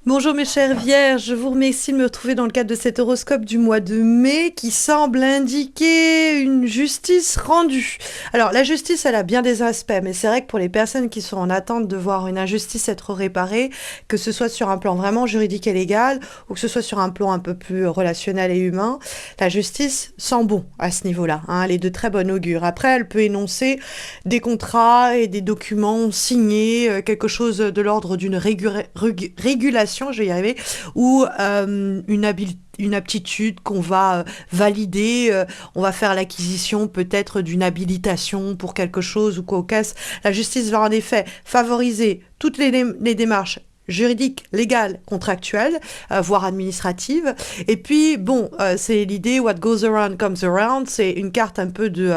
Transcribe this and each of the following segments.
Bonjour mes chères vierges, je vous remercie de me retrouver dans le cadre de cet horoscope du mois de mai qui semble indiquer une justice rendue. Alors la justice elle a bien des aspects, mais c'est vrai que pour les personnes qui sont en attente de voir une injustice être réparée, que ce soit sur un plan vraiment juridique et légal ou que ce soit sur un plan un peu plus relationnel et humain, la justice sent bon à ce niveau-là, hein, elle est de très bon augure. Après elle peut énoncer des contrats et des documents signés, quelque chose de l'ordre d'une régulation, je vais y arriver, ou une aptitude qu'on va valider, on va faire l'acquisition peut-être d'une habilitation pour quelque chose ou quoi au caisse. La justice va en effet favoriser toutes les démarches juridiques, légales, contractuelles, voire administratives. Et puis, bon, c'est l'idée what goes around comes around, c'est une carte un peu de,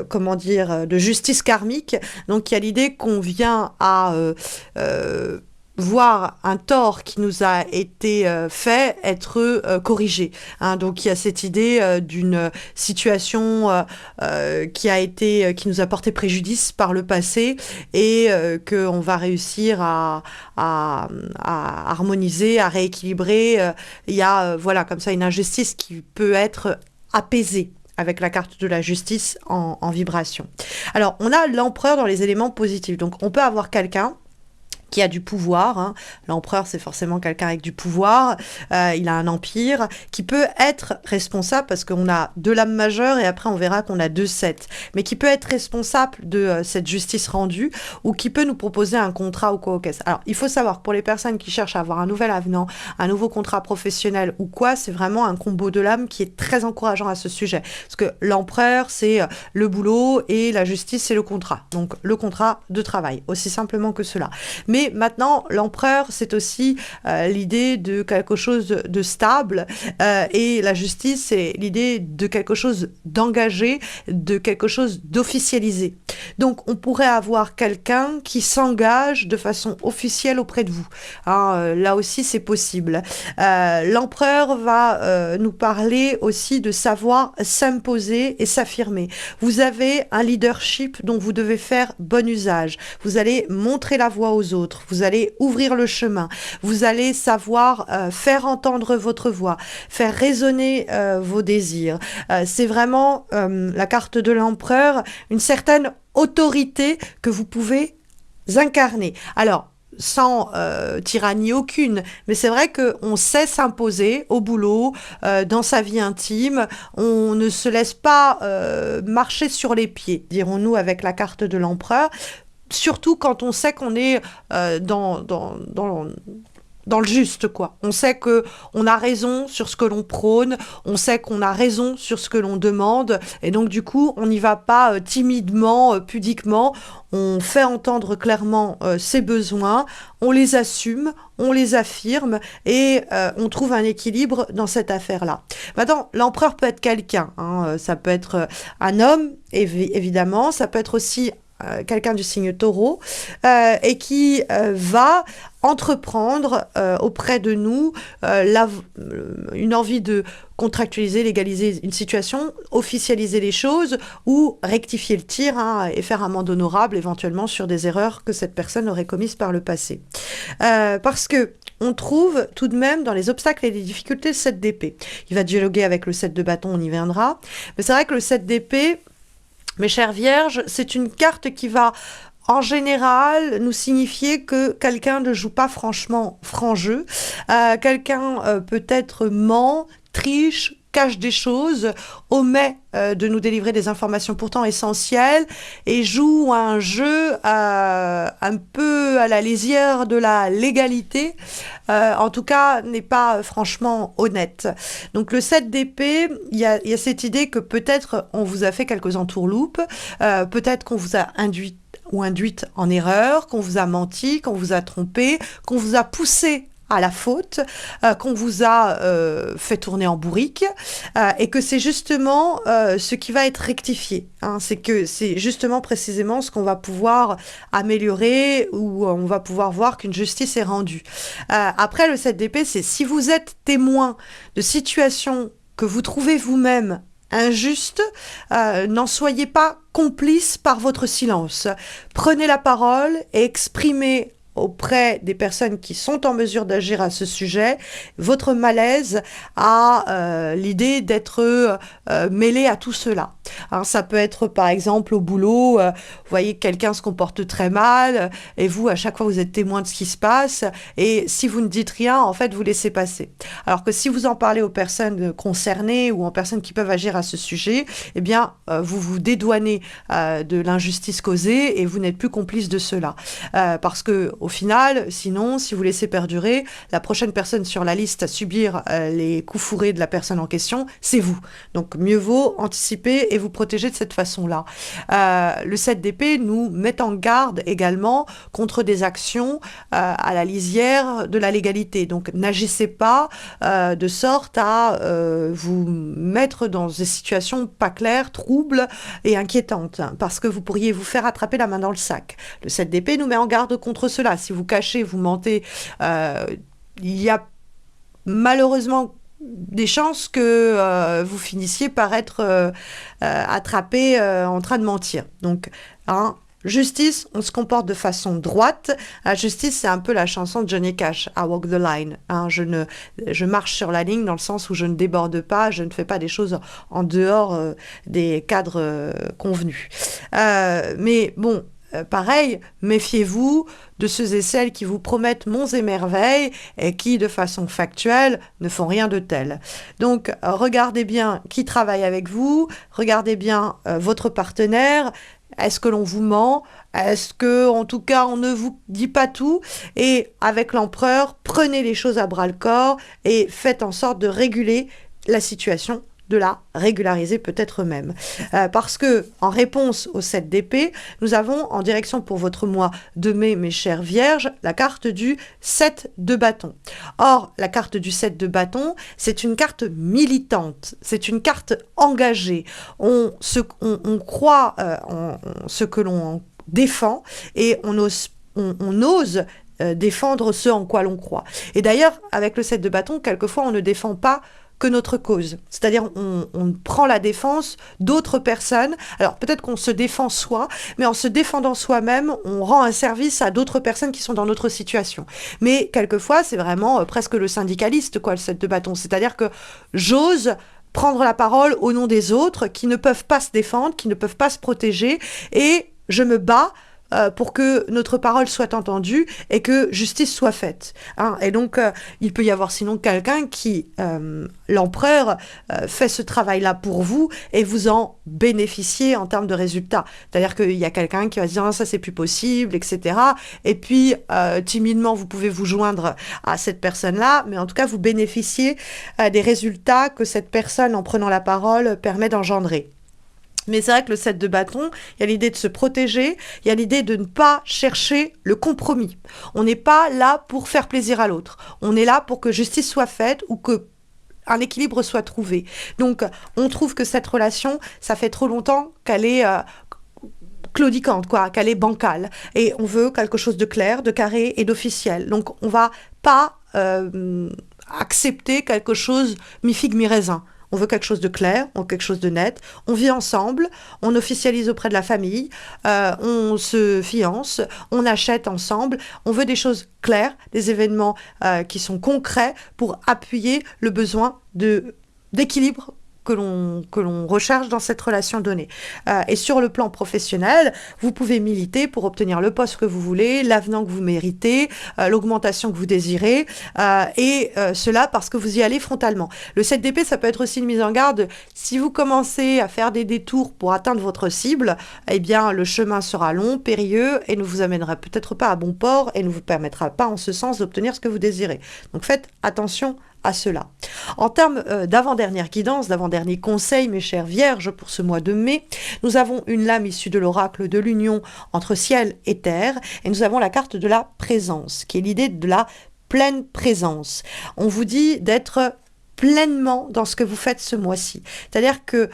comment dire, de justice karmique. Donc, il y a l'idée qu'on vient à voir un tort qui nous a été fait être corrigé. Hein. Donc il y a cette idée d'une situation qui nous a porté préjudice par le passé et qu'on va réussir à harmoniser, à rééquilibrer. Il y a voilà comme ça une injustice qui peut être apaisée avec la carte de la justice en vibration. Alors, on a l'empereur dans les éléments positifs. Donc, on peut avoir quelqu'un qui a du pouvoir. Hein. L'empereur, c'est forcément quelqu'un avec du pouvoir. Il a un empire qui peut être responsable, parce qu'on a deux lames majeures et après on verra qu'on a deux sept, mais qui peut être responsable de cette justice rendue ou qui peut nous proposer un contrat ou quoi au caisse. Alors, il faut savoir que pour les personnes qui cherchent à avoir un nouvel avenant, un nouveau contrat professionnel ou quoi, c'est vraiment un combo de lames qui est très encourageant à ce sujet. Parce que l'empereur, c'est le boulot et la justice, c'est le contrat. Donc, le contrat de travail, aussi simplement que cela. Mais maintenant, l'empereur, c'est aussi l'idée de quelque chose de stable et la justice, c'est l'idée de quelque chose d'engagé, de quelque chose d'officialisé. Donc, on pourrait avoir quelqu'un qui s'engage de façon officielle auprès de vous. Hein, là aussi, c'est possible. L'empereur va nous parler aussi de savoir s'imposer et s'affirmer. Vous avez un leadership dont vous devez faire bon usage. Vous allez montrer la voie aux autres. Vous allez ouvrir le chemin. Vous allez savoir faire entendre votre voix, faire résonner vos désirs. C'est vraiment la carte de l'empereur, une certaine autorité que vous pouvez incarner. Alors, sans tyrannie aucune, mais c'est vrai qu'on sait s'imposer au boulot, dans sa vie intime, on ne se laisse pas marcher sur les pieds, dirons-nous avec la carte de l'empereur, surtout quand on sait qu'on est dans le juste, quoi. On sait que on a raison sur ce que l'on prône, on sait qu'on a raison sur ce que l'on demande, et donc du coup, on n'y va pas timidement, pudiquement, on fait entendre clairement ses besoins, on les assume, on les affirme, et on trouve un équilibre dans cette affaire-là. Maintenant, l'empereur peut être quelqu'un, hein, ça peut être un homme, évidemment, ça peut être aussi quelqu'un du signe taureau, et qui va entreprendre auprès de nous une envie de contractualiser, légaliser une situation, officialiser les choses ou rectifier le tir, hein, et faire amende honorable éventuellement sur des erreurs que cette personne aurait commises par le passé. Parce que on trouve tout de même dans les obstacles et les difficultés le 7 d'épée. Il va dialoguer avec le 7 de bâton, on y viendra. Mais c'est vrai que le 7 d'épée, mes chères vierges, c'est une carte qui va, en général, nous signifier que quelqu'un ne joue pas franchement franc jeu. Quelqu'un peut-être ment, triche, cache des choses, omet de nous délivrer des informations pourtant essentielles et joue un jeu un peu à la lisière de la légalité, en tout cas n'est pas franchement honnête. Donc le 7 d'épée, il y a cette idée que peut-être on vous a fait quelques entourloupes, peut-être qu'on vous a induite en erreur, qu'on vous a menti, qu'on vous a trompé, qu'on vous a poussé à la faute, qu'on vous a fait tourner en bourrique, et que c'est justement ce qui va être rectifié. Hein, c'est que c'est justement précisément ce qu'on va pouvoir améliorer, ou on va pouvoir voir qu'une justice est rendue. Après, le 7 d'épée, c'est si vous êtes témoin de situations que vous trouvez vous-même injustes, n'en soyez pas complice par votre silence. Prenez la parole et exprimez auprès des personnes qui sont en mesure d'agir à ce sujet, votre malaise à l'idée d'être mêlé à tout cela. Hein, ça peut être par exemple au boulot, vous voyez que quelqu'un se comporte très mal, et vous, à chaque fois, vous êtes témoin de ce qui se passe, et si vous ne dites rien, en fait, vous laissez passer. Alors que si vous en parlez aux personnes concernées ou aux personnes qui peuvent agir à ce sujet, eh bien, vous vous dédouanez de l'injustice causée et vous n'êtes plus complice de cela. Parce que au final, sinon, si vous laissez perdurer, la prochaine personne sur la liste à subir les coups fourrés de la personne en question, c'est vous. Donc mieux vaut anticiper et vous protéger de cette façon-là. Le 7 d'épée nous met en garde également contre des actions à la lisière de la légalité. Donc n'agissez pas de sorte à vous mettre dans des situations pas claires, troubles et inquiétantes, parce que vous pourriez vous faire attraper la main dans le sac. Le 7 d'épée nous met en garde contre cela. Si vous cachez, vous mentez, il y a malheureusement des chances que vous finissiez par être attrapé en train de mentir. Donc, hein, justice, on se comporte de façon droite. La justice, c'est un peu la chanson de Johnny Cash, I walk the line. Hein, je marche sur la ligne dans le sens où je ne déborde pas, je ne fais pas des choses en dehors des cadres convenus. Mais bon, pareil, méfiez-vous de ceux et celles qui vous promettent monts et merveilles et qui, de façon factuelle, ne font rien de tel. Donc, regardez bien qui travaille avec vous, regardez bien votre partenaire. Est-ce que l'on vous ment? Est-ce que, en tout cas, on ne vous dit pas tout? Et avec l'empereur, prenez les choses à bras-le-corps et faites en sorte de réguler la situation, de la régulariser peut-être même. Parce que, en réponse au 7 d'épée, nous avons en direction pour votre mois de mai, mes chères vierges, la carte du 7 de bâton. Or, la carte du 7 de bâton, c'est une carte militante, c'est une carte engagée. On croit en ce que l'on défend et on ose défendre ce en quoi l'on croit. Et d'ailleurs, avec le 7 de bâton, quelquefois, on ne défend pas que notre cause. C'est-à-dire, on prend la défense d'autres personnes. Alors, peut-être qu'on se défend soi, mais en se défendant soi-même, on rend un service à d'autres personnes qui sont dans notre situation. Mais quelquefois, c'est vraiment presque le syndicaliste, quoi, le 7 de bâton. C'est-à-dire que j'ose prendre la parole au nom des autres qui ne peuvent pas se défendre, qui ne peuvent pas se protéger, et je me bats pour que notre parole soit entendue et que justice soit faite. Hein. Et donc, il peut y avoir sinon quelqu'un qui, l'empereur, fait ce travail-là pour vous et vous en bénéficiez en termes de résultats. C'est-à-dire qu'il y a quelqu'un qui va se dire « ça, c'est plus possible », etc. Et puis, timidement, vous pouvez vous joindre à cette personne-là, mais en tout cas, vous bénéficiez des résultats que cette personne, en prenant la parole, permet d'engendrer. Mais c'est vrai que le 7 de bâton, il y a l'idée de se protéger, il y a l'idée de ne pas chercher le compromis. On n'est pas là pour faire plaisir à l'autre. On est là pour que justice soit faite ou que un équilibre soit trouvé. Donc, on trouve que cette relation, ça fait trop longtemps qu'elle est claudicante, quoi, qu'elle est bancale. Et on veut quelque chose de clair, de carré et d'officiel. Donc, on va pas accepter quelque chose mi-figue, mi-raisin. On veut quelque chose de clair, on veut quelque chose de net. On vit ensemble, on officialise auprès de la famille, on se fiance, on achète ensemble. On veut des choses claires, des événements qui sont concrets pour appuyer le besoin d'équilibre que l'on recherche dans cette relation donnée. Et sur le plan professionnel, vous pouvez militer pour obtenir le poste que vous voulez, l'avenant que vous méritez, l'augmentation que vous désirez, et cela parce que vous y allez frontalement. Le 7 d'épée, ça peut être aussi une mise en garde. Si vous commencez à faire des détours pour atteindre votre cible, eh bien, le chemin sera long, périlleux, et ne vous amènera peut-être pas à bon port, et ne vous permettra pas en ce sens d'obtenir ce que vous désirez. Donc faites attention à cela. En termes d'avant-dernière guidance, d'avant-dernier conseil, mes chères vierges, pour ce mois de mai, nous avons une lame issue de l'oracle de l'union entre ciel et terre, et nous avons la carte de la présence, qui est l'idée de la pleine présence. On vous dit d'être pleinement dans ce que vous faites ce mois-ci. C'est-à-dire que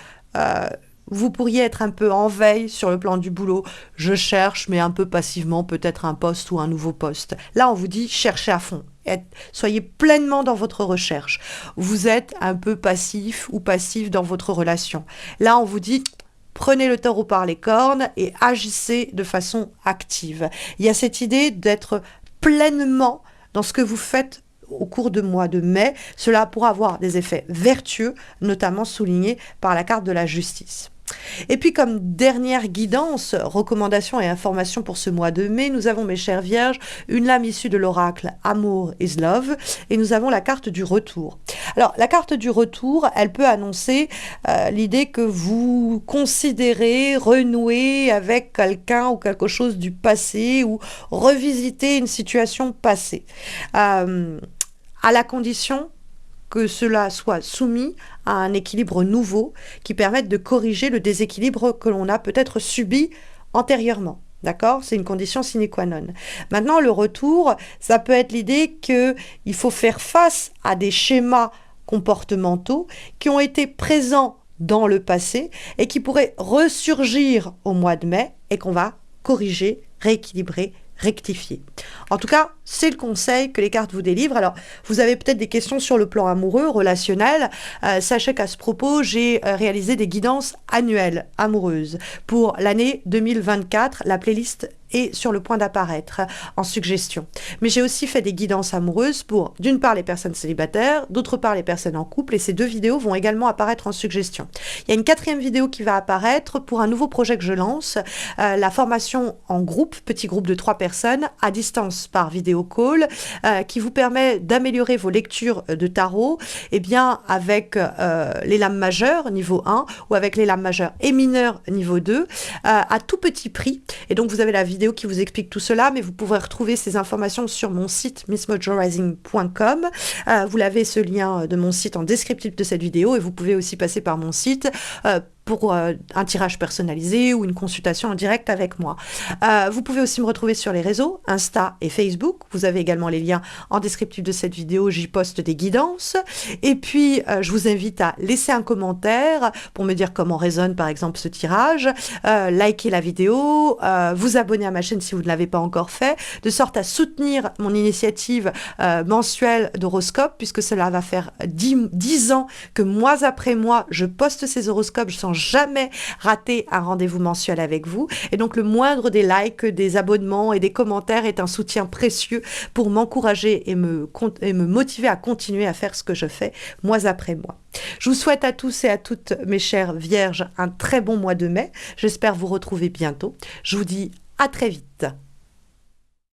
vous pourriez être un peu en veille sur le plan du boulot. Je cherche, mais un peu passivement, peut-être un poste ou un nouveau poste. Là, on vous dit cherchez à fond. Soyez pleinement dans votre recherche. Vous êtes un peu passif ou passif dans votre relation. Là, on vous dit prenez le taureau par les cornes et agissez de façon active. Il y a cette idée d'être pleinement dans ce que vous faites au cours du mois de mai. Cela pourra avoir des effets vertueux, notamment soulignés par la carte de la justice. Et puis comme dernière guidance, recommandation et information pour ce mois de mai, nous avons, mes chères vierges, une lame issue de l'oracle Amour is Love, et nous avons la carte du retour. Alors la carte du retour, elle peut annoncer l'idée que vous considérez renouer avec quelqu'un ou quelque chose du passé, ou revisiter une situation passée, à la condition que cela soit soumis à un équilibre nouveau qui permette de corriger le déséquilibre que l'on a peut-être subi antérieurement. D'accord? C'est une condition sine qua non. Maintenant, le retour, ça peut être l'idée qu'il faut faire face à des schémas comportementaux qui ont été présents dans le passé et qui pourraient ressurgir au mois de mai et qu'on va corriger, rééquilibrer, rectifier. En tout cas, c'est le conseil que les cartes vous délivrent. Alors, vous avez peut-être des questions sur le plan amoureux, relationnel. Sachez qu'à ce propos, j'ai réalisé des guidances annuelles amoureuses pour l'année 2024. La playlist est sur le point d'apparaître en suggestion. Mais j'ai aussi fait des guidances amoureuses pour, d'une part, les personnes célibataires, d'autre part, les personnes en couple, et ces 2 vidéos vont également apparaître en suggestion. Il y a une 4e vidéo qui va apparaître pour un nouveau projet que je lance, la formation en groupe, petit groupe de 3 personnes, à distance par vidéo call, qui vous permet d'améliorer vos lectures de tarot, et bien avec les lames majeures, niveau 1, ou avec les lames majeures et mineures, niveau 2, à tout petit prix. Et donc, vous avez la vidéo qui vous explique tout cela, mais vous pourrez retrouver ces informations sur mon site missmojorising.com. Vous l'avez, ce lien de mon site, en descriptif de cette vidéo, et vous pouvez aussi passer par mon site pour un tirage personnalisé ou une consultation en direct avec moi. Vous pouvez aussi me retrouver sur les réseaux, Insta et Facebook. Vous avez également les liens en descriptif de cette vidéo, j'y poste des guidances. Et puis, je vous invite à laisser un commentaire pour me dire comment résonne par exemple ce tirage, liker la vidéo, vous abonner à ma chaîne si vous ne l'avez pas encore fait, de sorte à soutenir mon initiative mensuelle d'horoscope, puisque cela va faire 10 ans que mois après mois, je poste ces horoscopes sans jamais rater un rendez-vous mensuel avec vous. Et donc, le moindre des likes, des abonnements et des commentaires est un soutien précieux pour m'encourager et me motiver à continuer à faire ce que je fais mois après mois. Je vous souhaite à tous et à toutes, mes chères vierges, un très bon mois de mai. J'espère vous retrouver bientôt. Je vous dis à très vite.